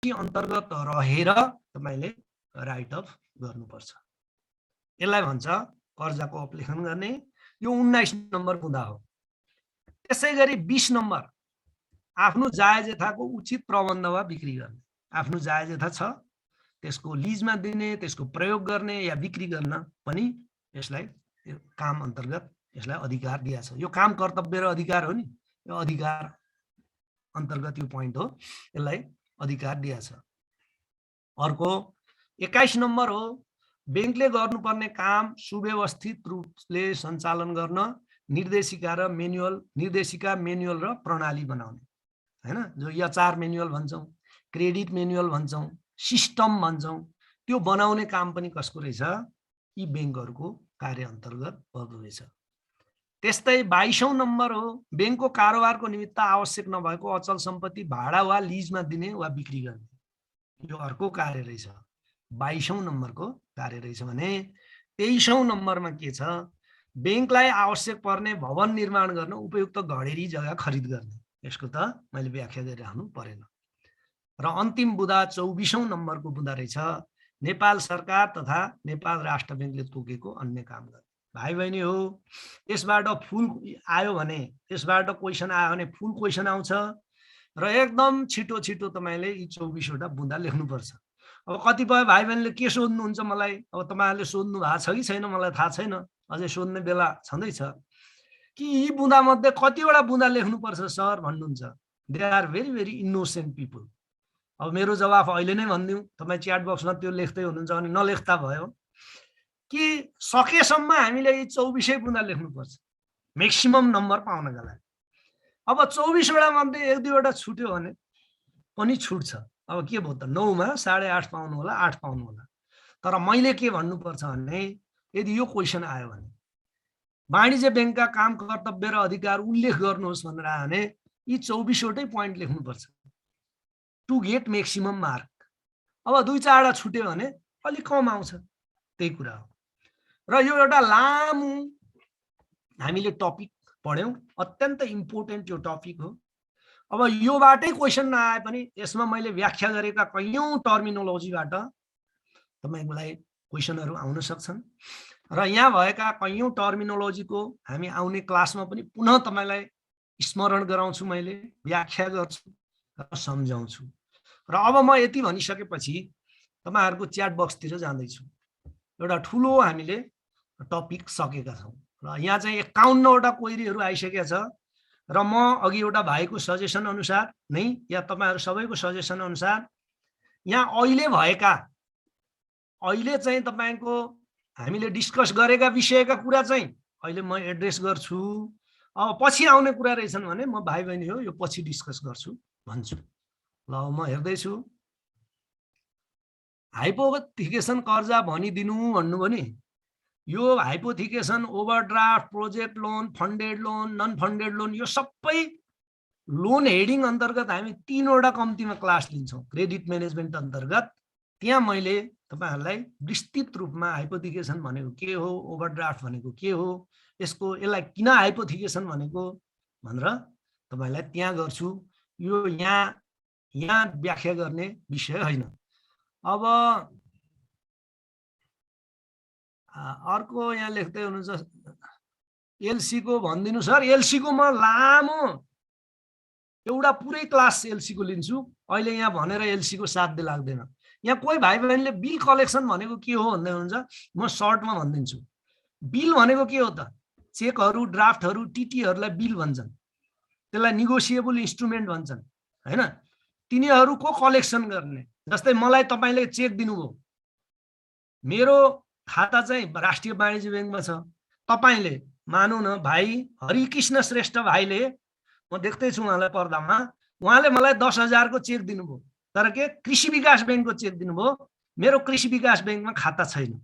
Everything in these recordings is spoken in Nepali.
अन्तर्गत रहेर तपाईले राइट अफ गर्नुपर्छ। यसलाई भन्छ कर्जाको अपलेखन गर्ने। यो 19 नम्बर बुँदा हो। त्यसैगरी 20 नम्बर आफ्नो जायज यथाको उचित प्रबन्ध वा बिक्री गर्ने। आफ्नो जायज यथा छ त्यसको लिजमा दिने, त्यसको प्रयोग गर्ने या बिक्री गर्न पनि यसलाई काम अन्तर्गत यसलाई अधिकार दिएको छ। यो काम, कर्तव्य र अधिकार हो नि, यो अधिकार अन्तर्गत यो पोइन्ट हो, यसलाई अधिकार दिएको छ। अर्को 21 नम्बर हो बैंकले गर्नुपर्ने काम सुव्यवस्थित रूपले सञ्चालन गर्न निर्देशिका मेन्युअल र प्रणाली बनाउने, हैन? जो एचआर मेन्युअल भन्छौँ, क्रेडिट मेन्युअल भन्छौँ, सिस्टम भन्छौँ, त्यो बनाउने काम पनि कसको रहेछ? यी बैंकहरूको कार्य अन्तर्गत पर्दो रहेछ। त्यस्तै 22औं नम्बर हो बैंकको कारोबारको निमित्त आवश्यक नभएको अचल सम्पत्ति भाडा वा लिजमा दिने वा बिक्री गर्ने। यो अर्को कार्य रहेछ। 22औं नम्बरको कार्य रहेछ भने 23औं नम्बरमा के छ? बैंकलाई आवश्यक पर्ने भवन निर्माण गर्न उपयुक्त घडेरी जग्गा खरिद गर्ने। यसको त मैले व्याख्या गरिराख्नु परेन। र अन्तिम बुँदा 24औं नम्बरको बुँदा रहेछ नेपाल सरकार तथा नेपाल राष्ट्र बैंकले तोकेको अन्य काम गर्ने। भाइ बहिनी हो, यसबाट फुल आयो भने, यसबाट क्वेसन आयो भने फुल क्वेसन आउँछ र एकदम छिटो छिटो तपाईले यी 24 वटा बुँदा लेख्नुपर्छ। अब कतिपय भाइ बहिनीले के सोध्नुहुन्छ मलाई, अब तपाईहरुले सोध्नु भएको छ कि छैन मलाई थाहा छैन, अझै सोध्ने बेला छँदैछ कि यी बुँदा मध्ये कतिवटा बुँदा लेख्नुपर्छ सर भन्नुहुन्छ। They are very very innocent people. अब मेरो जवाफ अहिले नै भनिदिउँ, तपाई च्याट बक्समा त्यो लेख्दै हुनुहुन्छ भने नलेख्दा भयो कि सकेसम्म हामीले यी 24 बुँदा लेख्नुपर्छ म्याक्सिमम नम्बर पाउनका लागि। अब 24 वटा मध्ये 1-2 वटा छुट्यो भने पनि छुट्छ। अब के भयो त 9 मा 8.5 पाउनु होला, 8 पाउनु होला। तर मैले के भन्नुपर्छ भने यदि यो क्वेसन आयो भने वाणिज्य बैंकका काम कर्तव्य र अधिकार उल्लेख गर्नुहोस् भनेर आयो भने यी 24 वटै पोइन्ट लेख्नुपर्छ टु गेट म्याक्सिमम मार्क। अब 2-4 वटा छुट्यो भने अलि कम आउँछ, त्यही कुरा हो। र यो एउटा लामो हामीले टपिक पढ्यौं, अत्यन्त इम्पोर्टेन्ट यो टपिक हो। अब योबाटै क्वेसन नआए पनि यसमा मैले व्याख्या गरेका कयौं टर्मिनोलोजीबाट तपाईलाई क्वेसनहरु आउन सक्छन् र यहाँ भएका कयौं टर्मिनोलोजीको हामी आउने क्लासमा पनि पुनः तपाईलाई स्मरण गराउँछु, मैले व्याख्या गर्छु र सम्झाउँछु। र अब म यति भनिसकेपछि तपाईहरुको च्याट बक्सतिर जाँदैछु। एउटा ठूलो हामीले टपिक सकेका छौं र यहाँ चाहिँ 51 वटा क्वेरीहरु आइसकेका छ र म अघि एउटा भाइको सजेसन अनुसार नै या तपाईहरु सबैको सजेसन अनुसार यहाँ अहिले चाहिँ तपाईको हामीले डिस्कस गरेका विषयका कुरा चाहिँ अहिले म एड्रेस गर्छु। अब पछि आउने कुरा रहेछन् भने म भाइ बहिनी हो यो पछि डिस्कस गर्छु भन्छु। ल म हेर्दै छु। हाइपोथिकेसन कर्जा भनिदिनु भन्नुभयो नि। यो hypothecation, overdraft, project loan, funded loan, non funded loan, यो सबै लोन हेडिङ अन्तर्गत हामी 3 वटा कम्तीमा क्लास लिन्छौं क्रेडिट म्यानेजमेन्ट अन्तर्गत। त्यहाँ मैले तपाईहरुलाई विस्तृत रूपमा हाइपोथिकेसन भनेको के हो, ओभरड्राफ्ट भनेको के हो, यसलाई किन हाइपोथिकेसन भनेको भनेर तपाईलाई त्यहाँ गर्छु। यो यहाँ व्याख्या गर्ने विषय होइन। अब अर्को यहाँ लेख्दै हुनुहुन्छ एलसी को भनिदिनु सर। एलसी को म लामो एउटा पुरै क्लास एलसी को लिन्छु। अहिले यहाँ भनेर एलसी को साध्य लाग्दैन। यहाँ कोही भाइ बहिनीले बिल कलेक्सन भनेको के हो भन्दै हुनुहुन्छ, म सर्टमा भनिदिन्छु। बिल भनेको के हो त? चेकहरु, ड्राफ्टहरु, टीटीहरुलाई बिल भन्छन्। त्यसलाई निगोसिएबल इन्स्ट्रुमेन्ट भन्छन्, हैन? तिनीहरुको कलेक्सन गर्ने। जस्तै मलाई तपाईले चेक दिनुभयो, मेरो खाता चाहिँ राष्ट्रिय वाणिज्य बैंकमा छ। तपाईले मानौ न भाइ हरिकृष्ण श्रेष्ठ भाइले, म देख्दै छु उहाँलाई पर्दामा, उहाँले मलाई 10,000 को चेक दिनुभयो। तर के कृषि विकास बैंकको चेक दिनुभयो। मेरो कृषि विकास बैंकमा खाता छैन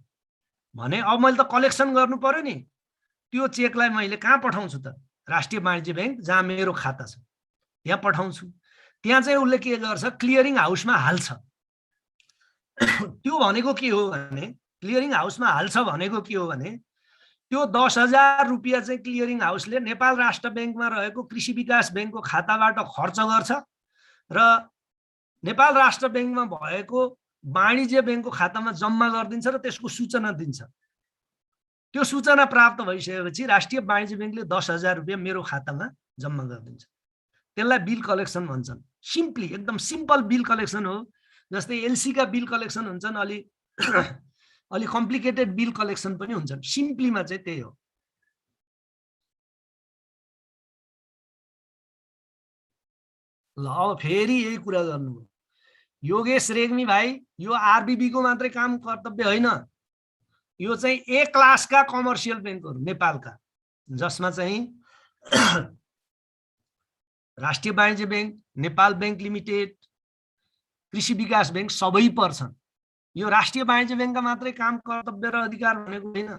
भने अब मैले त कलेक्सन गर्नु पर्यो नि। त्यो चेकलाई मैले कहाँ पठाउँछु त? राष्ट्रिय वाणिज्य बैंक जहाँ मेरो खाता छ त्यहाँ पठाउँछु। त्यहाँ चाहिँ उसले के गर्छ? क्लियरिङ हाउसमा हाल्छ। त्यो भनेको के हो भने, क्लियरिङ हाउसमा हाल्छ भनेको के हो भने त्यो 10,000 रुपैयाँ चाहिँ क्लियरिङ हाउसले नेपाल राष्ट्र बैंकमा रहेको कृषि विकास बैंकको खाताबाट खर्च गर्छ र नेपाल राष्ट्र ब्याङ्कमा भएको वाणिज्य ब्याङ्कको खातामा जम्मा गरिदिन्छ र त्यसको सूचना दिन्छ। त्यो सूचना प्राप्त भइसकेपछि राष्ट्रिय वाणिज्य ब्याङ्कले 10,000 रुपियाँ मेरो खातामा जम्मा गरिदिन्छ। त्यसलाई बिल कलेक्सन भन्छन्। सिम्पली एकदम सिम्पल बिल कलेक्सन हो। जस्तै एलसी का बिल कलेक्सन हुन्छन्, अलि कम्प्लिकेटेड बिल कलेक्सन पनि हुन्छन्। सिम्पलीमा चाहिँ त्यही हो। ल अब फेरि यही कुरा गर्नु योगेश रेग्मी भाइ, यो आरबीबी को मात्रै काम कर्तव्य होइन, यो चाहिँ ए क्लासका कमर्सियल ब्याङ्कहरू नेपालका, जसमा चाहिँ राष्ट्रिय वाणिज्य ब्याङ्क, नेपाल ब्याङ्क लिमिटेड, कृषि विकास ब्याङ्क सबै पर्छन्। यो राष्ट्रिय वाणिज्य ब्याङ्कका मात्रै काम कर्तव्य र अधिकार भनेको होइन।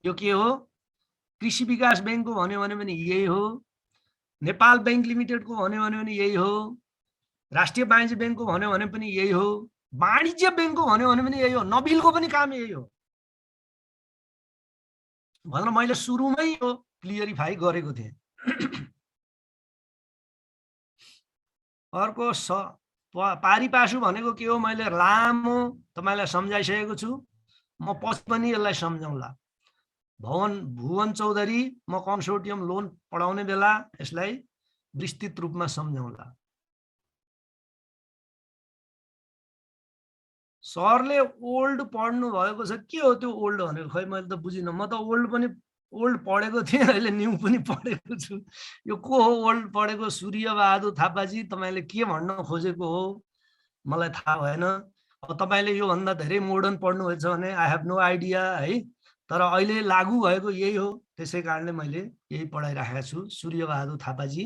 यो के हो? कृषि विकास ब्याङ्कको भन्यो भने पनि यही हो, नेपाल ब्याङ्क लिमिटेडको भन्यो भने पनि यही हो, राष्ट्रिय वाणिज्य ब्याङ्कको भन्यो भने पनि यही हो, वाणिज्य ब्याङ्कको भन्यो भने पनि यही हो, नबिलको पनि काम यही हो भनेर मैले सुरुमै यो क्लियरिफाई गरेको थिएँ। अर्को पारिपासु भनेको के हो मैले लामो तपाईलाई सम्झाइसकेको छु। म पछि पनि यसलाई सम्झाउँला। भुवन चौधरी, म कन्सोर्टियम लोन पढाउने बेला यसलाई विस्तृत रूपमा सम्झाउँला। सरले ओल्ड पढ्नु भएको छ, के हो त्यो ओल्ड भनेको? खै मैले त बुझिनँ। म त ओल्ड पढेको थिएँ, अहिले न्यू पनि पढेको छु। यो को हो ओल्ड पढेको? सूर्य बहादुर थापाजी, तपाईले के भन्न खोजेको हो मलाई थाहा भएन। अब तपाईले यो भन्दा धेरै मोडर्न पढ्नुभएछ भने आई हेभ नो आइडिया है, तर अहिले लागू भएको यही हो, त्यसै कारणले मैले यही पढाइराखेको छु। सूर्य बहादुर थापाजी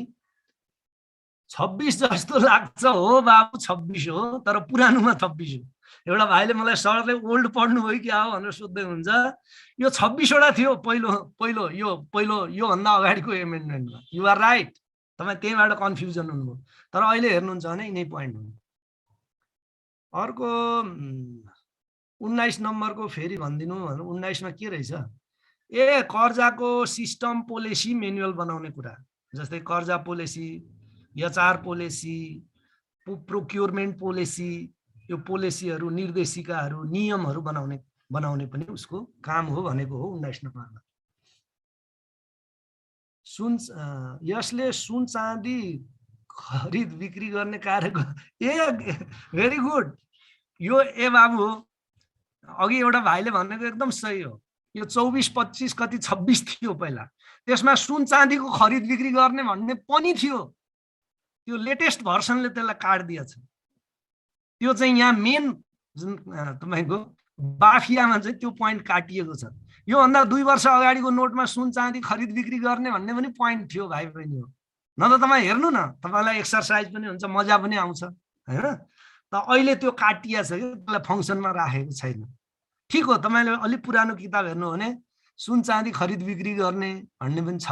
26 जस्तो लाग्छ हो बाबु, 26 हो, तर पुरानोमा 26 हो। एउटा भाइले मलाई सरले ओल्ड पढ्नु भयो क्या हो भनेर सोध्दै हुन्छ। यो 26 वटा थियो पहिलो यो भन्दा अगाडिको एमेन्डमेन्टमा। यु आर राइट, तपाईँ त्यहीबाट कन्फ्युजन हुनुभयो। तर अहिले हेर्नुहुन्छ भने यिनै पोइन्ट हुनु। अर्को 19 नम्बरको फेरि भनिदिनु भनेर 19 मा के रहेछ? कर्जाको सिस्टम पोलिसी मेनुअल बनाउने कुरा, जस्तै कर्जा policy, HR policy, procurement policy, यो पोलिसीहरू, निर्देशिकाहरू, नियमहरू बनाउने पनि उसको काम हो भनेको हो 19 नम्बरमा। यसले सुन चाँदी खरिद बिक्री गर्ने कार्य भेरी गुड। यो बाबु हो। अघि एउटा भाइले भनेको एकदम सही हो। यो 24, 25 कति 26 थियो पहिला, त्यसमा सुन चाँदीको खरिद बिक्री गर्ने भन्ने पनि थियो। त्यो लेटेस्ट भर्सनले त्यसलाई काटिदिएछ। त्यो चाहिँ यहाँ मेन तपाईको बाफियामा चाहिँ त्यो पोइन्ट काटिएको छ। यो भन्दा 2 वर्ष अगाडिको नोटमा सुन चाँदी खरिद बिक्री गर्ने भन्ने पनि पोइन्ट थियो भाइ बहिनी हो। न त तपाईँ हेर्नु न, तपाईलाई एक्सरसाइज पनि हुन्छ, मजा पनि आउँछ हैन। त अहिले त्यो काटिया छ कि त्यसलाई फङ्सनमा राखेको छैन। ठिक हो, तपाईले अलि पुरानो किताब हेर्नु भने सुन चाँदी खरिद बिक्री गर्ने भन्ने पनि छ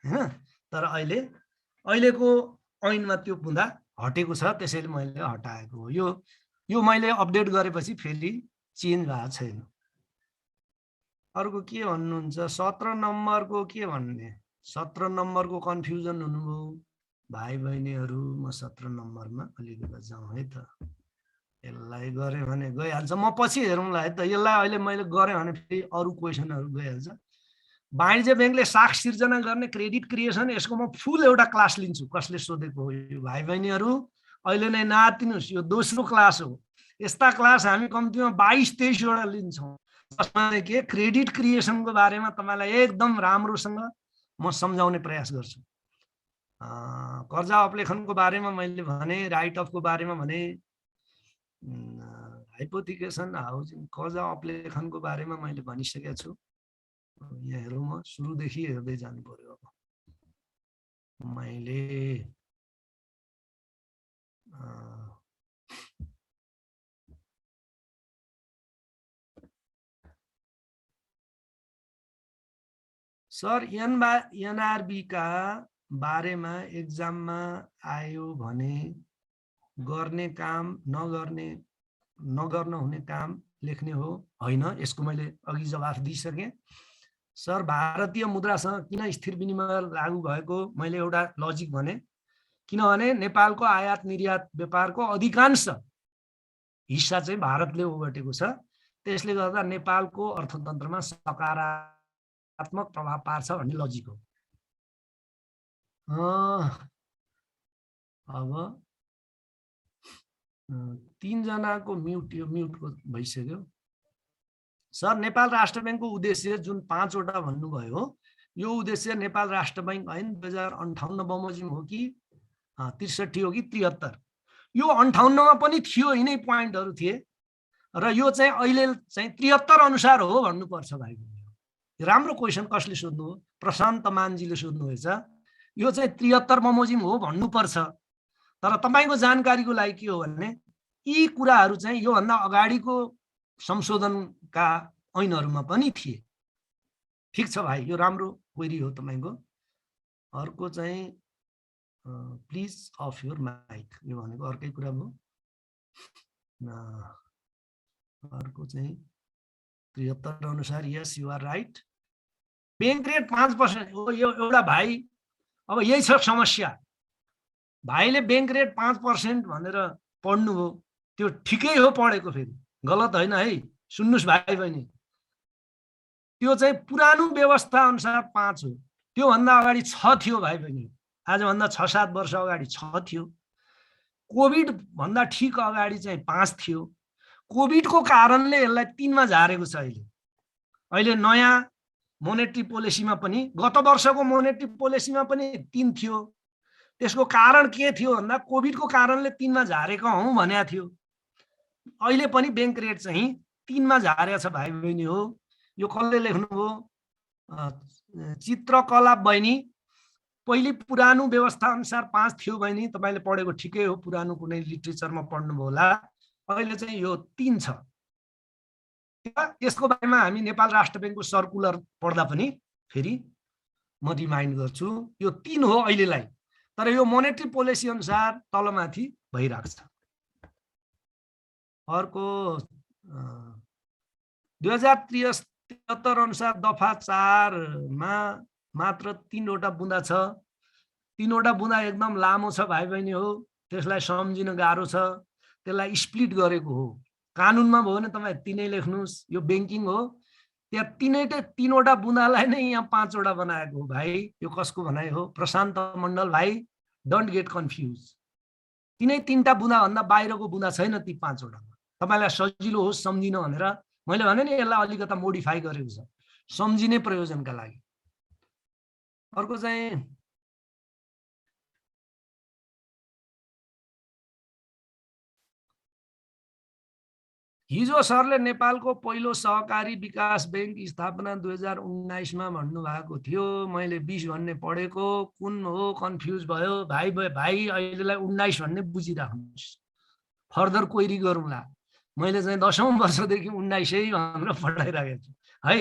हैन। तर अहिलेको ऐनमा त्यो बुँदा हटेको छ, त्यसैले मैले हटाएको हो। यो मैले अपडेट गरेपछि फेरि चेन्ज भएको छैन। अर्को के भन्नुहुन्छ? 17 नम्बरको के भन्ने? 17 नम्बरको कन्फ्युजन हुनुभयो भाइ बहिनीहरू। म 17 नम्बरमा अलिकति जाउँ है त। यसलाई गरेँ भने गइहाल्छ, म पछि हेरौँला है त। यसलाई अहिले मैले गरेँ भने फेरि अरू क्वेसनहरू गइहाल्छ। वाणिज्य ब्याङ्कले साख सिर्जना गर्ने क्रेडिट क्रिएसन, यसको म फुल एउटा क्लास लिन्छु। कसले सोधेको हो यो भाइ बहिनीहरू? अहिले नै नआत्तिनुस्, यो दोस्रो क्लास हो। यस्ता क्लास हामी कम्तीमा 22-23 वटा लिन्छौँ, जसमा के क्रेडिट क्रिएसनको बारेमा तपाईँलाई एकदम राम्रोसँग म सम्झाउने प्रयास गर्छु। कर्जा अपलेखनको बारेमा मैले भने, राइट अफको बारेमा भने, हाइपोथिकेसन, हाउसिङ, कर्जा अपलेखनको बारेमा मैले भनिसकेको छु। यहाँ हेरौँ, म सुरुदेखि हेर्दै जानु पर्यो। अब मैले सर एनआरबी का बारेमा एक्जाममा आयो भने गर्ने काम नगर्न हुने काम लेख्ने हो होइन? यसको मैले अघि जवाफ दिइसकेँ। सर भारतीय मुद्रासँग किन स्थिर विनिमय लागू भएको? मैले एउटा लजिक भने किनभने नेपालको आयात निर्यात व्यापारको अधिकांश हिस्सा चाहिँ भारतले ओगटेको छ। त्यसले गर्दा नेपालको अर्थतन्त्रमा सकारात्मक प्रभाव पार्छ भन्ने लजिक हो। अब 3 जनाको म्युटको भइसक्यो। सर, नेपाल राष्ट्र बैंकको उद्देश्य जुन 5 वटा भन्नुभयो, यो उद्देश्य नेपाल राष्ट्र बैंक ऐन 2058 बमोजिम हो कि 63 हो कि 73? यो 58 मा पनि थियो, यिनै पोइन्टहरु थिए र यो चाहिँ अहिले चाहिँ 73 अनुसार हो भन्नुपर्छ भाइ। राम्रो क्वेशन कसले सोध्नु हो? प्रशान्त मानजीले सोध्नु भएछ। यो चाहिँ 73 बमोजिम हो भन्नुपर्छ। तर तपाईको जानकारीको लागि के हो भने यी कुराहरु चाहिँ यो भन्दा अगाडिको संशोधनका ऐनहरुमा पनि थिए। ठीक छ भाइ, यो राम्रो क्वेरी हो तपाईको। अर्को चाहिँ प्लिज अफ योर माइक, यो भनेको अर्कै कुरा भयो। अर्को चाहिँ 73 अनुसार yes you are right. Bank rate 5% हो। यो एउटा भाइ, अब यही छ समस्या। भाइले बैंक रेट 5% भनेर पढ्नु हो, त्यो ठिकै हो पढेको, फेरि गलत होइन है। सुन्नुस् भाइ बहिनी, त्यो चाहिँ पुरानो व्यवस्था अनुसार 5 हो। त्यो भन्दा अगाडि 6 थियो भाइ बहिनी। आज भन्दा 6-7 वर्ष अगाडि 6 थियो। कोभिड भन्दा ठीक अगाडि चाहिँ 5 थियो। कोभिडको कारणले यसलाई 3 मा झारेको छ। अहिले नयाँ मोनेटरी पोलिसीमा पनि, गत वर्षको मोनेटरी पोलिसीमा पनि 3 थियो। त्यसको कारण के थियो भन्दा कोभिडको कारणले 3 मा झारेको हौं भनेको थियो। अहिले पनि बैंक रेट चाहिँ 3 मा झारेको छ भाइ बहिनी हो। यो कसले लेख्नुभयो? चित्रकला बहिनी। पहिले पुरानो व्यवस्था अनुसार 5 थियो बहिनी, तपाईले पढेको ठिकै हो, पुरानो कुनै लिटरेचरमा पढ्नुभयो होला। अहिले चाहिँ यो 3 छ। यसको बारेमा हामी नेपाल राष्ट्र बैंकको सर्कुलर पढ्दा पनि फेरि म रिमाइन्ड गर्छु, यो 3 हो अहिलेलाई। तर यो मोनेटरी पोलिसी अनुसार तलमाथि भइरहेको छ। अर्को 2073 अनुसार दफा 4 मा मात्र 3 वटा बुँदा छ। 3 वटा बुँदा एकदम लामो छ भाइ बहिनी हो। त्यसलाई सम्झिन गाह्रो छ। त्यसलाई स्प्लिट गरेको हो। कानुनमा भयो भने तपाई 3 लेख्नुस्, यो बैंकिङ हो। त्यहाँ 3 वटा बुँदालाई नै यहाँ 5 वटा बनाएको हो भाइ। यो कसको भनाइ हो? प्रशान्त मण्डल भाइ, डोन्ट गेट कन्फ्युज। 3 बुँदा भन्दा बाहिरको बुँदा छैन ती 5 वटा। तपाईलाई सजिलो होस् सम्झिन भनेर मैले भने नि यसलाई अलिकता मोडिफाई गरेको छ सम्झिने प्रयोजनका लागि। अर्को चाहिँ हिजो सरले नेपालको पहिलो सहकारी विकास बैंक स्थापना 2019 मा भन्नु भएको थियो। मैले 20 भन्ने पढेको, कुन हो कन्फ्युज भयो भाइ। अहिलेलाई 19 भन्ने बुझिराख्नुस्, फर्दर क्वेरी गरौँला। मैले चाहिँ 10औं वर्षदेखि 19 भनेर पढाइराखेको छु है।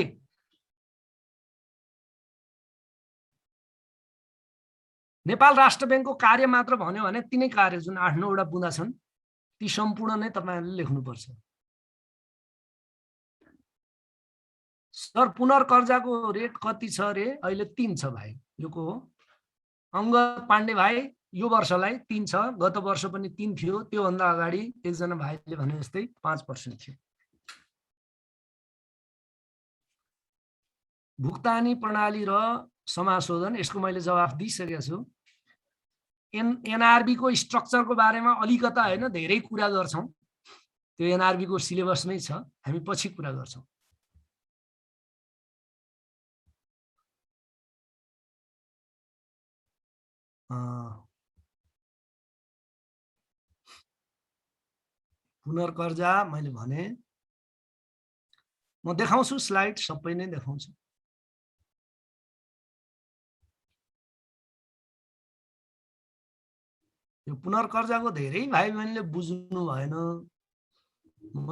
नेपाल राष्ट्र बैंकको कार्य मात्र भन्यो भने तिनै कार्य जुन 8-9 वटा बुँदा छन् ती सम्पूर्ण नै तपाईहरुले लेख्नुपर्छ। सर, पुनर्कर्जाको रेट कति छ रे? अहिले 3 छ भाइ। यो को हो? अङ्गद पाण्डे भाइ, यो वर्षलाई 3 छ। गत वर्ष पनि 3 थियो। त्यो भन्दा अगाडि एकजना भाइले भने जस्तै 5% थियो। भुक्तानी प्रणाली र समाशोधन, यसको मैले जवाफ दिइसकेको छु। एनआरबी को स्ट्रक्चरको बारेमा अलिकता हैन धेरै कुरा गर्छौं। त्यो एनआरबी को सिलेबसमै छ, हामी पछि कुरा गर्छौं। पुनर्कर्जा मैले भने, म देखाउँछु स्लाइड, सबै नै देखाउँछु। यो पुनर्कर्जाको धेरै भाइ बहिनीले बुझ्नु भएन। म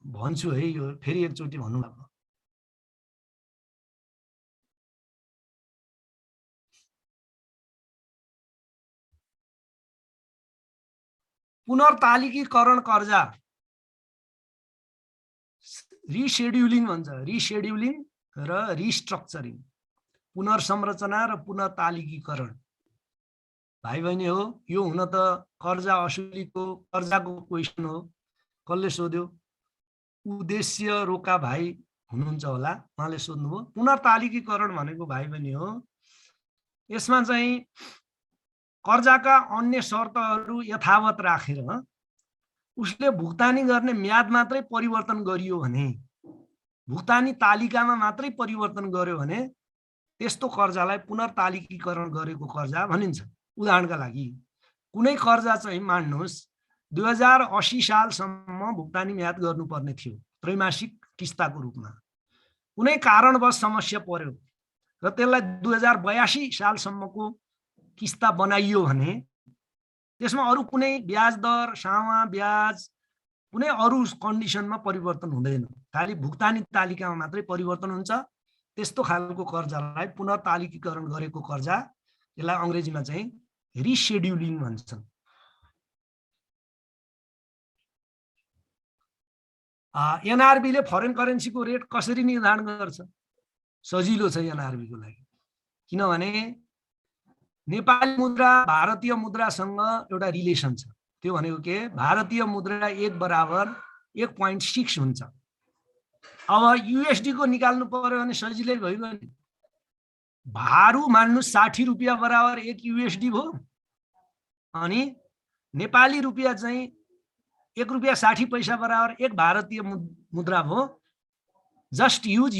भन्छु है, यो फेरि एकचोटि भन्नु लाग्यो। पुनर्तालिकीकरण कर्जा, रिसेड्युलिङ भन्छ। रिसेड्युलिङ र रिस्ट्रक्चरिङ, पुनर्संरचना र पुनर्तालिकीकरण। भाइ बहिनी हो, यो हुन त कर्जा असुलीको कर्जाको क्वेसन हो। कसले सोध्यो? उद्देश्य रोका भाइ हुनुहुन्छ होला, उहाँले सोध्नुभयो। पुनर्तालिकीकरण भनेको भाइ बहिनी हो, यसमा चाहिँ कर्जाका अन्य शर्तहरू यथावत राखेर उसले भुक्तानी गर्ने म्याद मात्रै परिवर्तन गरियो भने, भुक्तानी तालिकामा मात्रै परिवर्तन गर्यो भने त्यस्तो कर्जालाई पुनर्तालिकीकरण गरेको कर्जा भनिन्छ। उदाहरणका लागि कुनै कर्जा चाहिँ मान्नुहोस् 2080 सालसम्म भुक्तानी म्याद गर्नुपर्ने थियो त्रैमासिक किस्ताको रूपमा, कुनै कारणवश समस्या पर्यो र त्यसलाई 2082 सालसम्मको किस्ता बनाइयो भने त्यसमा अरू कुनै ब्याज दर, सामा ब्याज, कुनै अरू कन्डिसनमा परिवर्तन हुँदैन, खालि भुक्तानी तालिकामा मात्रै परिवर्तन हुन्छ। त्यस्तो खालको कर्जालाई पुनर्तालिकीकरण गरेको कर्जा, यसलाई अङ्ग्रेजीमा चाहिँ रिसेड्युलिङ भन्छन्। एनआरबीले फरेन करेन्सीको रेट कसरी निर्धारण गर्छ? सजिलो छ एनआरबीको लागि, किनभने नेपाली मुद्रा भारतीय मुद्रासँग एउटा रिलेसन छ। त्यो भनेको के? भारतीय मुद्रा 1 बराबर 1.6 हुन्छ। अब युएसडी को निकाल्नु पर्यो भने सजिलै भइगयो नि। भारु मान्नु 60 रुपियाँ बराबर 1 युएसडी भयो, अनि नेपाली रुपियाँ चाहिँ 1 रुपियाँ 60 पैसा बराबर 1 भारतीय मुद्रा भयो। जस्ट युज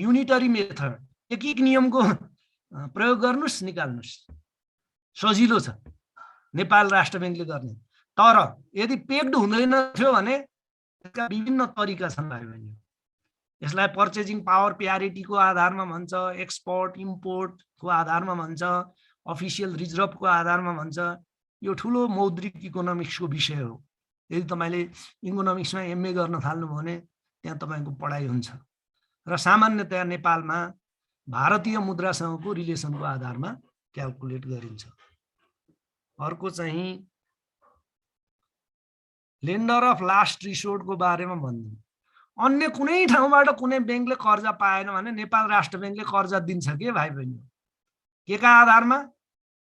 युनिटरी मेथड, एक नियमको प्रयोग गर्नुस्, निकाल्नुस्, सजिलो छ नेपाल राष्ट्र बैंकले गर्ने। तर यदि पेक्ड हुँदैन थियो भने यसका विभिन्न तरिका छन् भाइ बहिनी। यसलाई पर्चेजिङ पावर प्यारिटीको आधारमा भन्छ, एक्सपोर्ट इम्पोर्टको आधारमा भन्छ, अफिसियल रिजर्भको आधारमा भन्छ। यो ठुलो मौद्रिक इकोनोमिक्सको विषय हो। यदि तपाईले इकोनोमिक्समा एमए गर्न थाल्नुभयो भने त्यहाँ तपाईको पढाइ हुन्छ। र सामान्यतया नेपालमा भारतीय मुद्रासँगको रिलेसनको आधारमा क्याल्कुलेट गरिन्छ। अर्को चाहिँ लेन्डर अफ लास्ट रिसोर्टको बारेमा भन्नु। अन्य कुनै ठाउँबाट कुनै बैंकले कर्जा पाएन भने नेपाल राष्ट्र बैंकले कर्जा दिन्छ के भाइ बहिनी? के का आधारमा?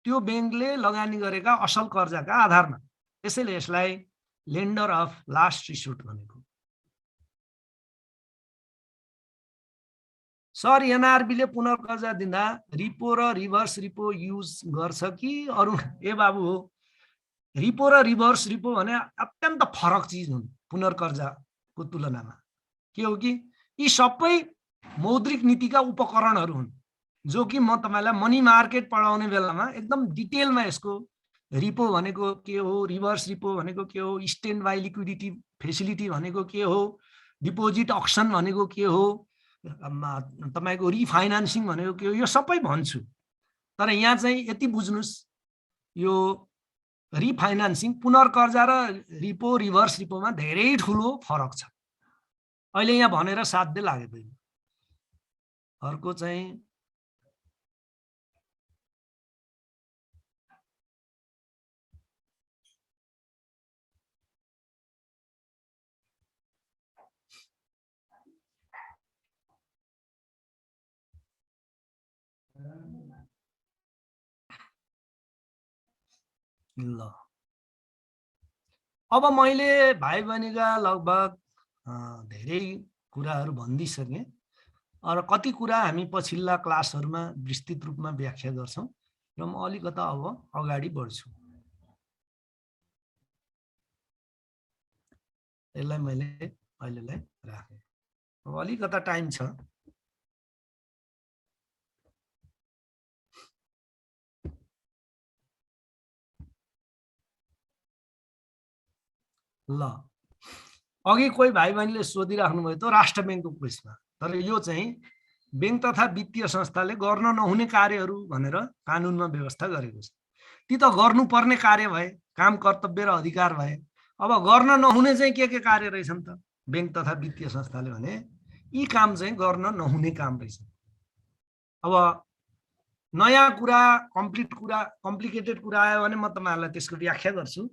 त्यो बैंकले लगानी गरेका असल कर्जाका आधारमा। त्यसैले यसलाई लेन्डर अफ लास्ट रिसोर्ट भनेको। सर एनआरबीले पुनर्कर्जा दिँदा रिपो र रिभर्स रिपो युज गर्छ कि अरु? ए बाबु हो, रिपो र रिभर्स रिपो भने अत्यन्त फरक चिज हुन् पुनर्कर्जाको तुलनामा। के हो कि यी सबै मौद्रिक नीतिका उपकरणहरू हुन्, जो कि म तपाईलाई मनी मार्केट पढाउने बेलामा एकदम डिटेलमा यसको रिपो भनेको के हो, रिभर्स रिपो भनेको के हो, स्ट्यान्ड बाई लिक्विडिटी फेसिलिटी भनेको के हो, डिपोजिट अक्सन भनेको के हो, तपाईको रिफाइनान्सिङ भनेको के हो, यो सबै भन्छु। तर यहाँ चाहिँ यति बुझ्नुस्, यो रिफाइनान्सिङ पुनर्कर्जा र रिपो रिभर्स रिपोमा धेरै ठुलो फरक छ। अहिले यहाँ भनेर साध्य लाग्दैन। अर्को चाहिँ ल, अब मैले भाइ बहिनीका लगभग धेरै कुराहरू भनिदिइसकेँ। र कति कुरा हामी पछिल्ला क्लासहरूमा विस्तृत रूपमा व्याख्या गर्छौं र म अलिकता अब अगाडि बढ्छु। यसलाई मैले अहिलेलाई राखेँ। अब अलिकता टाइम छ। ल, अघि कोही भाइ बहिनीले सोधिराख्नु भयो त राष्ट्र बैंकको केसमा, तर यो चाहिँ बैंक तथा वित्तीय संस्थाले गर्न नहुने कार्यहरू भनेर कानुनमा व्यवस्था गरेको छ। ती त गर्नुपर्ने कार्य भए, काम कर्तव्य र अधिकार भए। अब गर्न नहुने चाहिँ के कार्य रहेछन् त? बैंक तथा वित्तीय संस्थाले भने यी काम चाहिँ गर्न नहुने काम रहेछ। अब नयाँ कुरा, कम्प्लिकेटेड कुरा आयो भने म तपाईहरुलाई त्यसको व्याख्या गर्छु,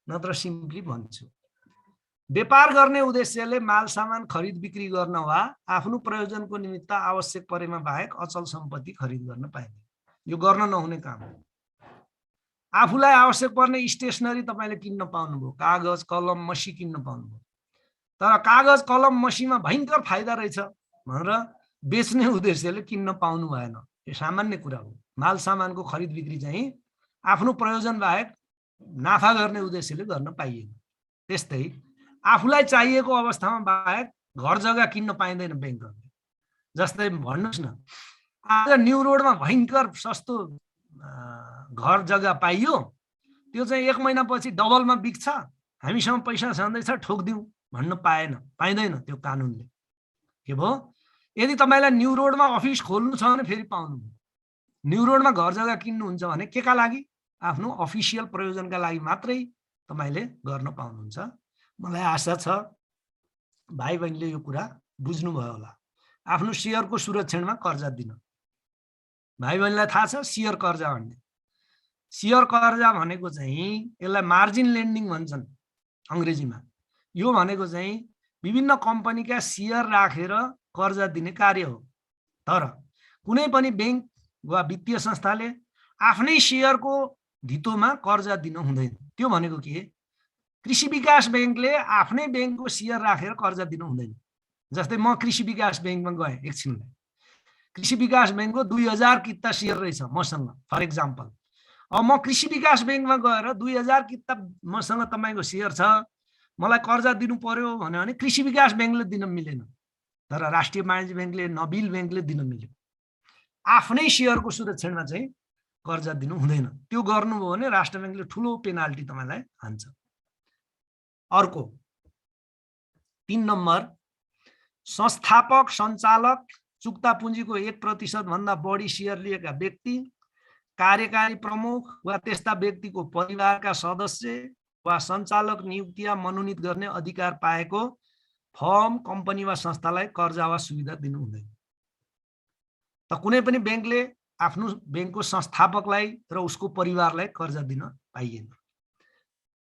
नत्र सिम्पली भन्छु। व्यापार गर्ने उद्देश्यले माल सामान खरिद बिक्री गर्न वा आफ्नो प्रयोजनको निमित्त आवश्यक परेमा बाहेक अचल सम्पत्ति खरिद गर्न पाइँदैन। यो गर्न नहुने काम हो। आफूलाई आवश्यक पर्ने स्टेसनरी तपाईँले किन्न पाउनुभयो, कागज कलम मसी किन्न पाउनुभयो। तर कागज कलम मसीमा भयङ्कर फाइदा रहेछ भनेर बेच्ने उद्देश्यले किन्न पाउनु भएन। यो सामान्य कुरा हो। माल सामानको खरिद बिक्री चाहिँ आफ्नो प्रयोजन बाहेक नाफा गर्ने उद्देश्यले गर्न पाइएन। त्यस्तै आफूलाई चाहिएको अवस्थामा बाहेक घर जग्गा किन्न पाइँदैन ब्याङ्कहरूले। जस्तै भन्नुहोस् न, आज न्यू रोडमा भयङ्कर सस्तो घर जग्गा पाइयो, त्यो चाहिँ 1 महिनापछि डबलमा बिक्छ, हामीसँग पैसा छँदैछ ठोक्दिउँ भन्न पाइँदैन त्यो कानुनले। के भयो? यदि तपाईँलाई न्यू रोडमा अफिस खोल्नु छ भने फेरि पाउनुभयो। न्यू रोडमा घर जग्गा किन्नुहुन्छ भने के का लागि? आफ्नो अफिसियल प्रयोजनका लागि मात्रै तपाईँले गर्न पाउनुहुन्छ। मलाई आशा छ भाइ बहिनीले यो कुरा बुझ्नुभयो होला। आफ्नो सेयरको सुरक्षणमा कर्जा दिन, भाइ बहिनीलाई थाहा छ सेयर कर्जा भन्ने। सेयर कर्जा भनेको चाहिँ यसलाई मार्जिन लेन्डिङ भन्छन् अङ्ग्रेजीमा। यो भनेको चाहिँ विभिन्न कम्पनीका सेयर राखेर कर्जा दिने कार्य हो। तर कुनै पनि ब्याङ्क वा वित्तीय संस्थाले आफ्नै सेयरको धितोमा कर्जा दिन हुँदैन। त्यो भनेको के? कृषि विकास ब्याङ्कले आफ्नै ब्याङ्कको सेयर राखेर कर्जा दिनु हुँदैन। जस्तै म कृषि विकास ब्याङ्कमा गएँ एकछिनलाई, कृषि विकास ब्याङ्कको 2000 किता सेयर रहेछ मसँग फर इक्जाम्पल। अब म कृषि विकास ब्याङ्कमा गएर 2000 किता मसँग तपाईँको सेयर छ, मलाई कर्जा दिनु पर्यो भने कृषि विकास ब्याङ्कले दिन मिलेन, तर राष्ट्रिय वाणिज्य ब्याङ्कले, नबिल ब्याङ्कले दिन मिल्यो। आफ्नै सेयरको सुरक्षणमा चाहिँ कर्जा दिनु हुँदैन। त्यो गर्नुभयो भने राष्ट्र ब्याङ्कले ठुलो पेनाल्टी तपाईँलाई हान्छ। अर्को 3 नम्बर, संस्थापक सञ्चालक चुक्ता पुँजीको 1% भन्दा बढी सेयर लिएका व्यक्ति, कार्यकारी प्रमुख वा त्यस्ता व्यक्तिको परिवारका सदस्य वा सञ्चालक नियुक्ति या मनोनित गर्ने अधिकार पाएको फर्म, कम्पनी वा संस्थालाई कर्जा वा सुविधा दिनु हुँदैन। त कुनै पनि ब्याङ्कले आफ्नो ब्याङ्कको संस्थापकलाई र उसको परिवारलाई कर्जा दिन पाइएन।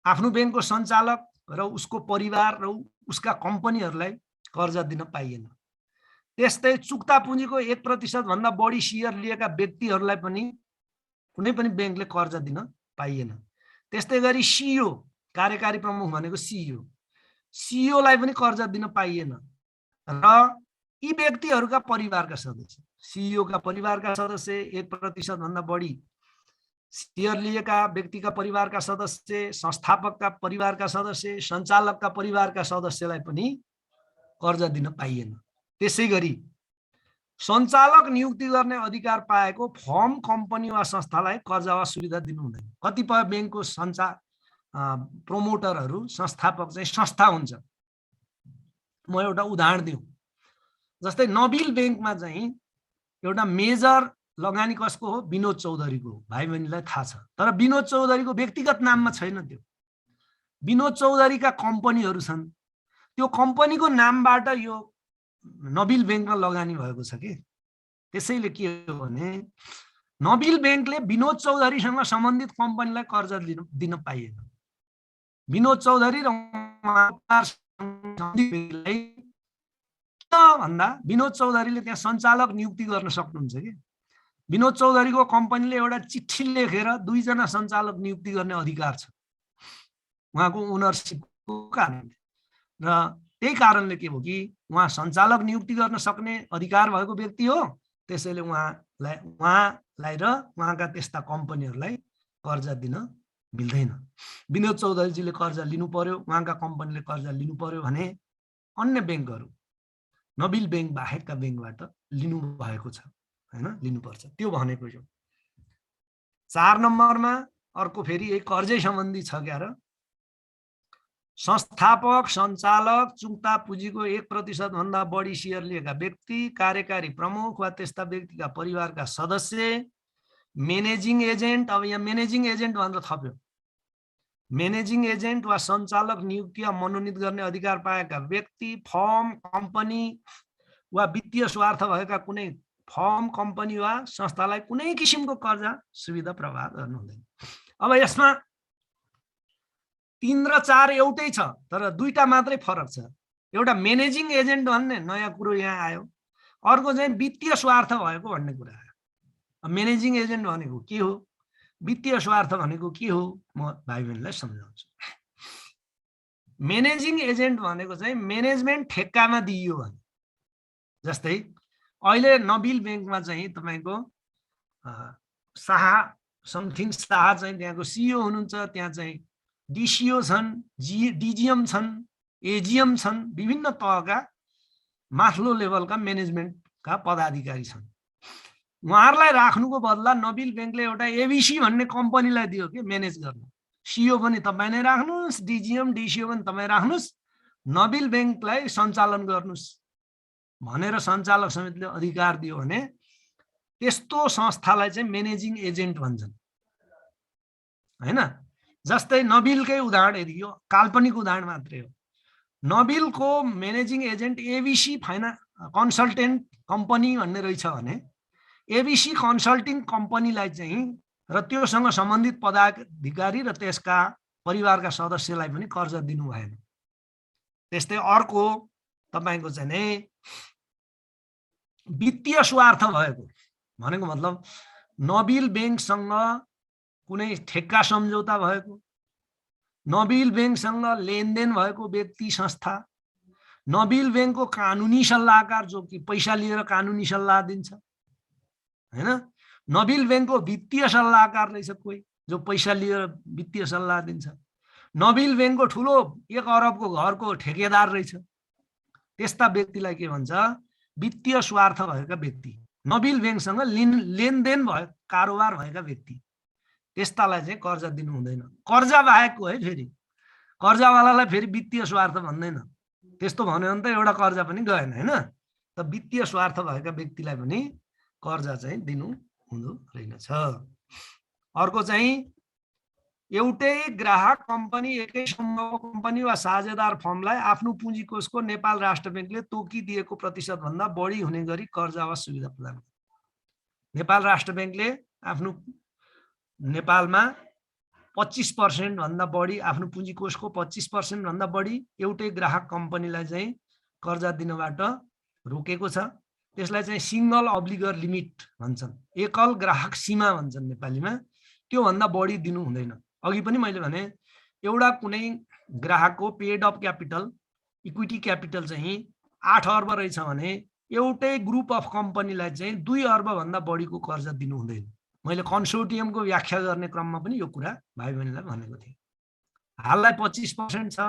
आफ्नो ब्याङ्कको सञ्चालक र उसको परिवार र उसका कम्पनीहरूलाई कर्जा दिन पाइएन। त्यस्तै चुक्ता पुँजीको 1% भन्दा बढी सेयर लिएका व्यक्तिहरूलाई पनि कुनै पनि ब्याङ्कले कर्जा दिन पाइएन। त्यस्तै गरी सिइओ, कार्यकारी प्रमुख भनेको सिइओलाई पनि कर्जा दिन पाइएन। र यी व्यक्तिहरूका परिवारका सदस्य, सिइओका परिवारका सदस्य, 1% भन्दा बढी सेयर लिएका व्यक्तिका परिवारका सदस्य, संस्थापकका परिवारका सदस्य, सञ्चालकका परिवारका सदस्यलाई पनि कर्जा दिन पाइएन। त्यसै गरी सञ्चालक नियुक्ति गर्ने अधिकार पाएको फर्म, कम्पनी वा संस्थालाई कर्जा वा सुविधा दिनु हुँदैन। कतिपय ब्याङ्कको प्रोमोटरहरू, संस्थापक चाहिँ संस्था हुन्छ। म एउटा उदाहरण दिउँ। जस्तै नबिल ब्याङ्कमा चाहिँ एउटा मेजर लगानी कसको हो? विनोद चौधरीको हो। भाइ बहिनीलाई थाहा छ। तर विनोद चौधरीको व्यक्तिगत नाममा छैन। त्यो विनोद चौधरीका कम्पनीहरू छन्। त्यो कम्पनीको नामबाट यो नबिल ब्याङ्कमा लगानी भएको छ कि। त्यसैले के हो भने नबिल ब्याङ्कले विनोद चौधरीसँग सम्बन्धित कम्पनीलाई कर्जा दिन पाइएन। विनोद चौधरी र भन्दा विनोद चौधरीले त्यहाँ सञ्चालक नियुक्ति गर्न सक्नुहुन्छ कि। विनोद चौधरीको कम्पनीले एउटा चिठी लेखेर 2 जना सञ्चालक नियुक्ति गर्ने अधिकार छ उहाँको ओनरसिपको कारणले। र त्यही कारणले के हो कि उहाँ सञ्चालक नियुक्ति गर्न सक्ने अधिकार भएको व्यक्ति हो। त्यसैले उहाँलाई र उहाँका त्यस्ता कम्पनीहरूलाई कर्जा दिन मिल्दैन। विनोद चौधरीजीले कर्जा लिनु पर्यो, उहाँका कम्पनीले कर्जा लिनु पर्यो भने अन्य ब्याङ्कहरू, नबिल ब्याङ्क बाहेकका ब्याङ्कबाट लिनु भएको छ, हैन? लिनुपर्छ। त्यो भनेको यो 4 नम्बरमा अर्को फेरि यही कर्जै सम्बन्धी छ क्यार। संस्थापक, सञ्चालक, चुक्ता पुँजीको 1% भन्दा बढी सेयर लिएका व्यक्ति, कार्यकारी प्रमुख वा त्यस्ता व्यक्तिका परिवारका सदस्य, म्यानेजिङ एजेन्ट। अब यहाँ म्यानेजिङ एजेन्ट भनेर थप्यो। म्यानेजिङ एजेन्ट वा सञ्चालक नियुक्ति या मनोनित गर्ने अधिकार पाएका व्यक्ति, फर्म, कम्पनी वा वित्तीय स्वार्थ भएका कुनै फर्म, कम्पनी वा संस्थालाई कुनै किसिमको कर्जा सुविधा प्रवाह गर्नु हुँदैन। अब यसमा 3 र 4 एउटै छ, तर 2टा मात्रै फरक छ। एउटा म्यानेजिङ एजेन्ट भन्ने नयाँ कुरो यहाँ आयो, अर्को चाहिँ वित्तीय स्वार्थ भएको भन्ने कुरा आयो। म्यानेजिङ एजेन्ट भनेको के हो? वित्तीय स्वार्थ भनेको के हो म भाइ बहिनीलाई सम्झाउँछु। म्यानेजिङ एजेन्ट भनेको चाहिँ म्यानेजमेन्ट ठेक्कामा दिइयो भने, जस्तै अहिले नबिल ब्याङ्कमा चाहिँ तपाईँको शाह समथिङ शाह चाहिँ त्यहाँको सिइओ हुनुहुन्छ, त्यहाँ चाहिँ डिसिओ छन्, डिजिएम छन्, एजिएम छन्, विभिन्न तहका माथिल्लो लेभलका म्यानेजमेन्टका पदाधिकारी छन्। उहाँहरूलाई राख्नुको बदला नबिल ब्याङ्कले एउटा एबिसी भन्ने कम्पनीलाई दियो कि म्यानेज गर्न। सिइओ पनि तपाईँ नै राख्नुहोस्, डिजिएम डिसिओ पनि तपाईँ राख्नुहोस्, नबिल ब्याङ्कलाई सञ्चालन गर्नुहोस् भनेर सञ्चालक समितिले अधिकार दियो भने त्यस्तो संस्थालाई चाहिँ म्यानेजिङ एजेन्ट भन्छन्, हैन। जस्तै नबिलकै उदाहरण, यदि यो काल्पनिक उदाहरण मात्रै हो, नबिलको managing agent ABC consultant company भन्ने रहेछ भने एबिसी कन्सल्टिङ कम्पनीलाई चाहिँ र त्योसँग सम्बन्धित पदाधिकारी र त्यसका परिवारका सदस्यलाई पनि कर्जा दिनु भएन। त्यस्तै अर्को तपाईको चाहिँ नै वित्तीय स्वार्थ भएको भनेको मतलब नबिल ब्याङ्कसँग कुनै ठेक्का सम्झौता भएको, नबिल ब्याङ्कसँग लेनदेन भएको व्यक्ति संस्था, नबिल ब्याङ्कको कानुनी सल्लाहकार जो कि पैसा लिएर कानुनी सल्लाह दिन्छ, हैन। नबिल ब्याङ्कको वित्तीय सल्लाहकार रहेछ कोही जो पैसा लिएर वित्तीय सल्लाह दिन्छ। नबिल ब्याङ्कको ठुलो 1 अरबको घरको ठेकेदार रहेछ। त्यस्ता व्यक्तिलाई के भन्छ? वित्तीय स्वार्थ भएका व्यक्ति, नबिल ब्याङ्कसँग लेनदेन भयो, कारोबार भएका व्यक्ति, त्यस्तालाई चाहिँ कर्जा दिनु हुँदैन। कर्जा बाहेकको है, फेरि कर्जावालालाई फेरि वित्तीय स्वार्थ भन्दैन। त्यस्तो भन्यो भने त एउटा कर्जा पनि गएन, हैन। त वित्तीय स्वार्थ भएका व्यक्तिलाई पनि कर्जा चाहिँ दिनु हुँदो रहेनछ। अर्को चाहिँ एउटै ग्राहक कम्पनी, एकै समूहको कम्पनी वा साझेदार फर्मलाई आफ्नो पुँजी कोषको नेपाल राष्ट्र ब्याङ्कले तोकिदिएको प्रतिशत भन्दा बढी हुने गरी कर्जा वा सुविधा प्रदान गर्छ। नेपाल राष्ट्र ब्याङ्कले आफ्नो नेपालमा 25% भन्दा बढी, आफ्नो पुँजी कोषको 25% भन्दा बढी एउटै ग्राहक कम्पनीलाई चाहिँ कर्जा दिनबाट रोकेको छ। त्यसलाई चाहिँ सिंगल अब्लिगर लिमिट भन्छन्, एकल ग्राहक सीमा भन्छन् नेपालीमा। त्यो भन्दा बढी दिनु हुँदैन। अघि पनि मैले भने एउटा कुनै ग्राहकको paid of capital, equity capital चाहिँ 8 अर्ब रहेछ भने एउटै ग्रुप अफ कम्पनीलाई चाहिँ 2 अर्ब भन्दा बढीको कर्जा दिनु हुँदैन। मैले कन्सोर्टियमको व्याख्या गर्ने क्रममा पनि यो कुरा भाइ बहिनीलाई भनेको थिएँ। हाललाई 25% छ,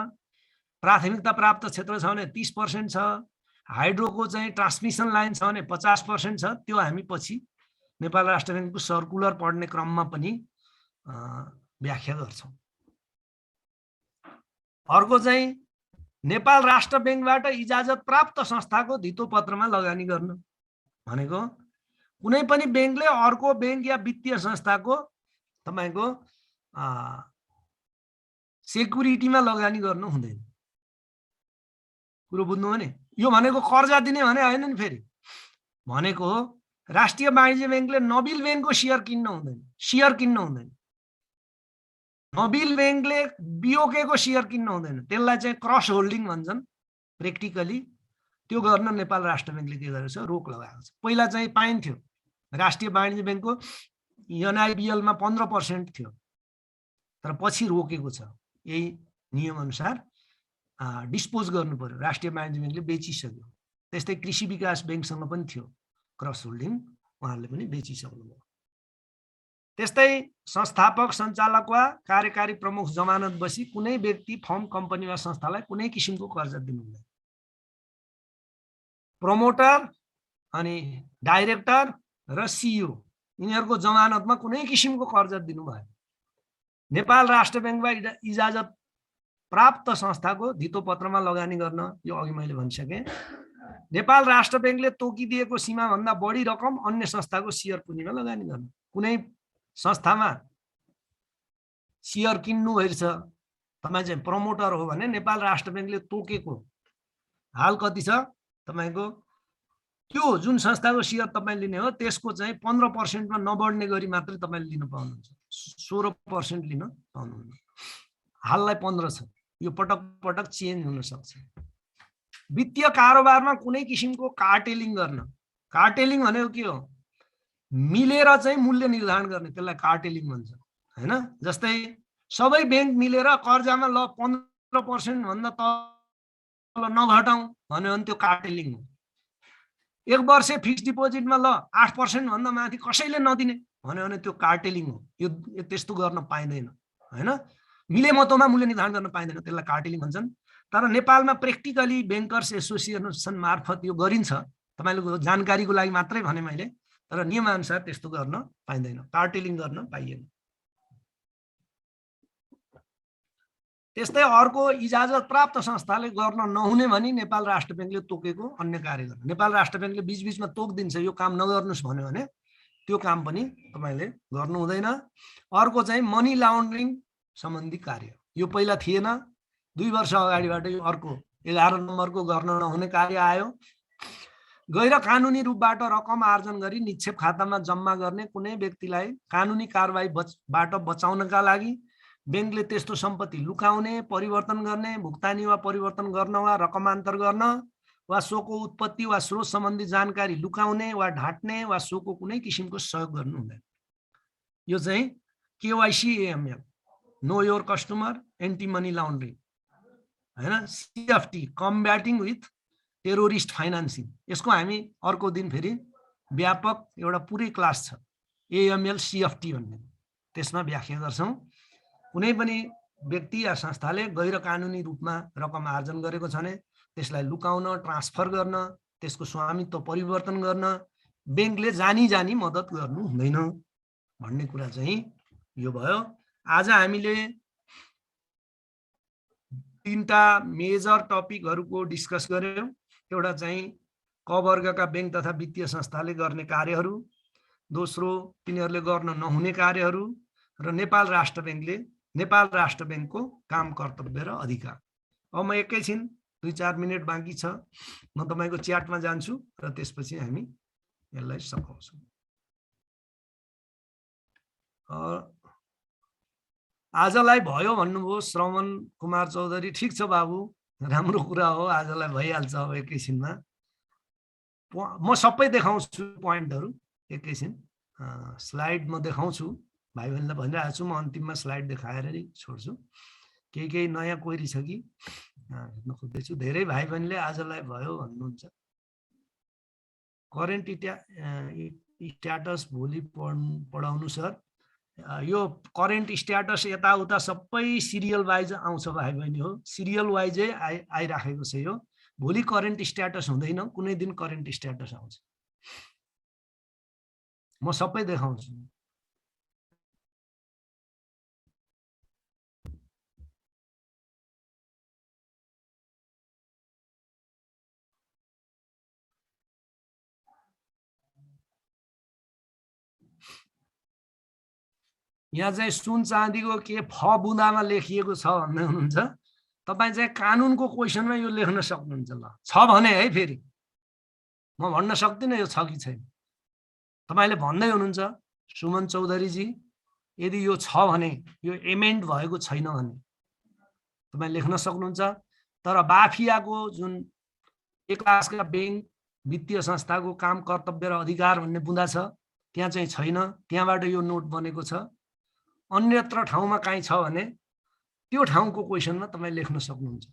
प्राथमिकता प्राप्त क्षेत्र छ भने 30% छ, हाइड्रोको चाहिँ ट्रान्समिसन लाइन छ भने 50% छ। त्यो हामी पछि नेपाल राष्ट्र ब्याङ्कको सर्कुलर पढ्ने क्रममा पनि व्याख्या गर्छौँ। अर्को चाहिँ नेपाल राष्ट्र ब्याङ्कबाट इजाजत प्राप्त संस्थाको धितोपत्रमा लगानी गर्न भनेको कुनै पनि ब्याङ्कले अर्को ब्याङ्क या वित्तीय संस्थाको तपाईको सेक्युरिटीमा लगानी गर्नु हुँदैन। कुरो बुझ्नु हो नि? यो भनेको कर्जा दिने भने होइन नि। फेरि भनेको राष्ट्रिय वाणिज्य ब्याङ्कले नबिल ब्याङ्कको सेयर किन्न हुँदैन। नबिल ब्याङ्कले बिओकेको सेयर किन्न हुँदैन। त्यसलाई चाहिँ क्रस होल्डिङ भन्छन् प्र्याक्टिकली। त्यो गर्न नेपाल राष्ट्र ब्याङ्कले के गरेको छ? रोक लगाएको छ। पहिला चाहिँ पाइन्थ्यो, राष्ट्रिय वाणिज्य ब्याङ्कको एनआइबिएलमा 15% थियो, तर पछि रोकेको छ। यही नियम अनुसार डिस्पोज गर्नु पर्यो। राष्ट्रिय वाणिज्य ब्याङ्कले बेचिसक्यो। त्यस्तै कृषि विकास ब्याङ्कसँग पनि थियो क्रस होल्डिङ, उहाँहरूले पनि बेचिसक्नुभयो। त्यस्तै संस्थापक, सञ्चालक वा कार्यकारी प्रमुख जमानत बसी कुनै व्यक्ति, फर्म, कम्पनी वा संस्थालाई कुनै किसिमको कर्जा दिनु हुँदैन। प्रमोटर अनि डाइरेक्टर र सिइओ यिनीहरूको जमानतमा कुनै किसिमको कर्जा दिनु भयो। नेपाल राष्ट्र ब्याङ्कबाट इजाजत प्राप्त संस्थाको धितोपत्रमा लगानी गर्न, यो अघि मैले भनिसकेँ। नेपाल राष्ट्र ब्याङ्कले तोकिदिएको सीमा भन्दा बढी रकम अन्य संस्थाको सेयर पुँजीमा लगानी गर्न। कुनै संस्थामा सेयर किन्नु भइरहेछ, तपाईँ चाहिँ प्रमोटर हो भने नेपाल राष्ट्र ब्याङ्कले तोकेको हाल कति छ तपाईको, त्यो जुन संस्थाको सेयर तपाईँ लिने हो त्यसको चाहिँ 15% मा नबढ्ने गरी मात्रै तपाईँले लिन पाउनुहुन्छ। 16% लिन पाउनुहुन्छ। हाललाई 15 छ। यो पटक पटक चेन्ज हुन सक्छ। वित्तीय कारोबारमा कुनै किसिमको कार्टेलिङ गर्न। कार्टेलिङ भनेको के हो? मिलेर चाहिँ मूल्य निर्धारण गर्ने, त्यसलाई कार्टेलिङ भन्छ। हैन। जस्तै सबै बैंक मिलेर कर्जामा ल 15% भन्दा तल नघटाउँ भन्यो भने त्यो कार्टेलिङ हो। 1 वर्ष फिक्स डिपोजिटमा ल 8% भन्दा माथि कसैले नदिने भन्यो भने त्यो कार्टेलिङ हो। यो त्यस्तो गर्न पाइँदैन हैन। मिलेमतोमा मूल्य निर्धारण गर्न पाइँदैन, त्यसलाई कार्टेलिङ भन्छन्। तर नेपालमा प्र्याक्टिकली बैंकर्स एसोसिएसन मार्फत यो गरिन्छ। तपाईको जानकारीको लागि मात्रै भने मैले, तर नियमअनुसार त्यस्तो गर्न पाइँदैन, कार्टेलिङ गर्न पाइएन। त्यस्तै अर्को इजाजत प्राप्त संस्थाले गर्न नहुने भनी नेपाल राष्ट्र बैंकले तोकेको अन्य कार्य गर्न। नेपाल राष्ट्र बैंकले बीचबीचमा तोकिदिन्छ यो काम नगर्नुस् भन्यो भने त्यो काम पनि तपाईले गर्नु हुँदैन। अर्को चाहिँ मनी लाउन्ड्रिङ सम्बन्धी कार्य, यो पहिला थिएन, 2 वर्ष अगाडिबाट यो अर्को 11 नम्बरको गर्न नहुने कार्य आयो। गैर कानुनी रूपबाट रकम आर्जन गरी निक्षेप खातामा जम्मा गर्ने कुनै व्यक्तिलाई कानुनी कारबाहीबाट बचाउनका लागि बैंकले त्यस्तो सम्पत्ति लुकाउने, परिवर्तन गर्ने, भुक्तानी वा परिवर्तन गर्न वा रकमान्तर गर्न वा सोको उत्पत्ति वा स्रोत सम्बन्धी जानकारी लुकाउने वा ढाट्ने वा सोको कुनै किसिमको सहयोग गर्नु हुँदैन। यो चाहिँ KYC AML, know your customer, anti money laundering हैन। CFT, combating with terrorist financing, यसको हामी अर्को दिन फेरि व्यापक एउटा पुरै क्लास छ एएमएल सीएफटी भन्ने, त्यसमा व्याख्या गर्छौं। कुनै पनि व्यक्ति या संस्थाले गैर कानुनी रूपमा रकम आर्जन गरेको छ भने त्यसलाई लुकाउन, ट्रान्सफर गर्न, त्यसको स्वामित्व परिवर्तन गर्न बैंकले जानी जानी मद्दत गर्नु हुँदैन भन्ने कुरा चाहिँ यो भयो। आज हामीले 3टा मेजर टपिकहरुको डिस्कस गर्यौं। एउटा चाहिँ क वर्गका बैंक तथा वित्तीय संस्थाले गर्ने कार्यहरू, दोस्रो तिनीहरूले गर्न नहुने कार्यहरू, र नेपाल राष्ट्र बैंकको काम कर्तव्य र अधिकार। अब म एकैछिन 2-4 मिनेट बाँकी छ, म तपाईको च्याटमा जान्छु र त्यसपछि हामी यसलाई सकाउँछौं। आजलाई भयो भन्नुभयो श्रवण कुमार चौधरी, ठीक छ बाबु, राम्रो कुरा हो, आजलाई भइहाल्छ। अब एकैछिनमा म सबै देखाउँछु पोइन्टहरु, एकैछिन स्लाइड म देखाउँछु। भाइ बहिनीलाई भनिरहेको छु, म अन्तिममा स्लाइड देखाएर नै छोड्छु। केही नयाँ क्वेरी छ कि हेर्न खोज्दैछु। धेरै भाइ बहिनीले आजलाई भयो भन्नुहुन्छ। करेन्ट स्ट्याटस भोलि पढाउनु सर। यो करेन्ट स्ट्याटस यताउता सबै सिरियल वाइज आउँछ भाइ बहिनी हो, सिरियल वाइजै आइराखेको छ। यो भोलि करेन्ट स्ट्याटस हुँदैन, कुनै दिन करेन्ट स्ट्याटस आउँछ। म सबै देखाउँछु। यहाँ चाहिँ सुन चाँदीको के फ बुँदामा लेखिएको छ भन्दै हुनुहुन्छ। तपाई चाहिँ कानुनको क्वेशनमा यो लेख्न सक्नुहुन्छ। ल छ भने है, फेरि म भन्न सक्दिनँ यो छ कि छैन। तपाईले भन्दै हुनुहुन्छ सुमन चौधरीजी, यदि यो छ भने, यो एमेन्ड भएको छैन भने तपाई लेख्न सक्नुहुन्छ। तर बाफियाको जुन एक क्लासका बैंक वित्तीय संस्थाको काम कर्तव्य र अधिकार भन्ने बुँदा छ, त्यहाँ चाहिँ छैन। त्यहाँबाट यो नोट बनेको छ। अन्यत्र ठाउँमा काहीँ छ भने त्यो ठाउँको क्वेशनमा तपाई लेख्न सक्नुहुन्छ।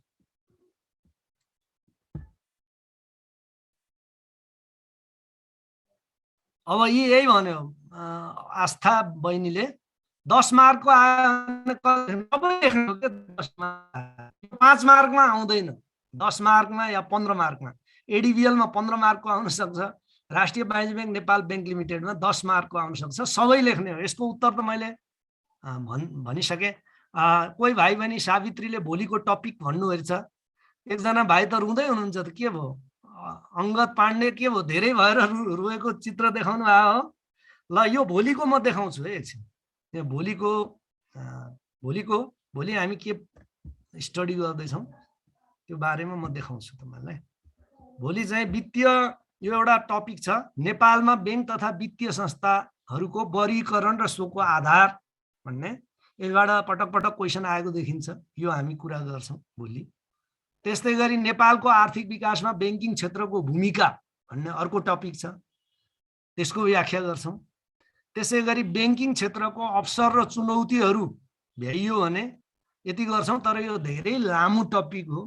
अब यही भन्यो आस्था बहिनीले 10 मार्कको 5 मार्कमा आउँदैन, 10 मार्कमा या 15 मार्कमा। एडीबीएलमा 15 मार्कको आउन सक्छ, राष्ट्रिय वाणिज्य बैंक नेपाल बैंक लिमिटेडमा 10 मार्कको आउन सक्छ। सबै लेख्ने हो। यसको उत्तर त मैले भनिसके। कोही भाइ बहिनी सावित्रीले भोलिको टपिक भन्नुभएको छ। एकजना भाइ त रुँदै हुनुहुन्छ त, के भयो? अंगद पाण्डे के भयो, धेरै भएर रोएको चित्र देखाउनु भयो हो। ल यो भोलिको म देखाउँछु है एकछिन। यो भोलि हामी के स्टडी गर्दैछौँ त्यो बारेमा म देखाउँछु तपाईलाई। भोलि चाहिँ वित्तीय यो एउटा टपिक छ, नेपालमा बैंक तथा वित्तीय संस्थाहरूको वर्गीकरण र सोको आधार भन्ने। यसबाट पटक पटक क्वेशन आएको देखिन्छ। यो हामी कुरा गर्छौं भोलि। त्यस्तै गरी नेपालको आर्थिक विकासमा बैंकिङ क्षेत्रको भूमिका भन्ने अर्को टपिक छ, त्यसको व्याख्या गर्छौं। त्यसै गरी बैंकिङ क्षेत्रको अवसर र चुनौतीहरू भ्याइयो भने यति गर्छौं। तर यो धेरै लामो टपिक हो,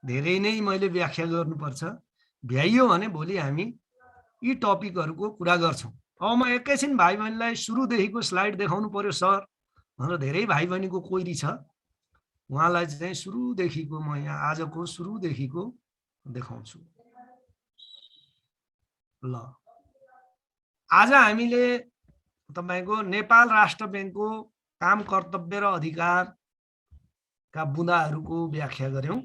धेरै नै मैले व्याख्या गर्नुपर्छ। भ्याइयो भने भोलि हामी यी टपिकहरूको कुरा गर्छौं। अब म एकैछिन भाइ बहिनीलाई सुरुदेखिको स्लाइड देखाउनु पर्यो सर भनेर धेरै भाइ बहिनीको क्वेरी छ, उहाँलाई चाहिँ सुरुदेखिको म यहाँ आजको सुरुदेखिको देखाउँछु। ल, आज हामीले तपाईको नेपाल राष्ट्र बैंकको काम, कर्तव्य र अधिकारका बुँदाहरूको व्याख्या गर्यौं।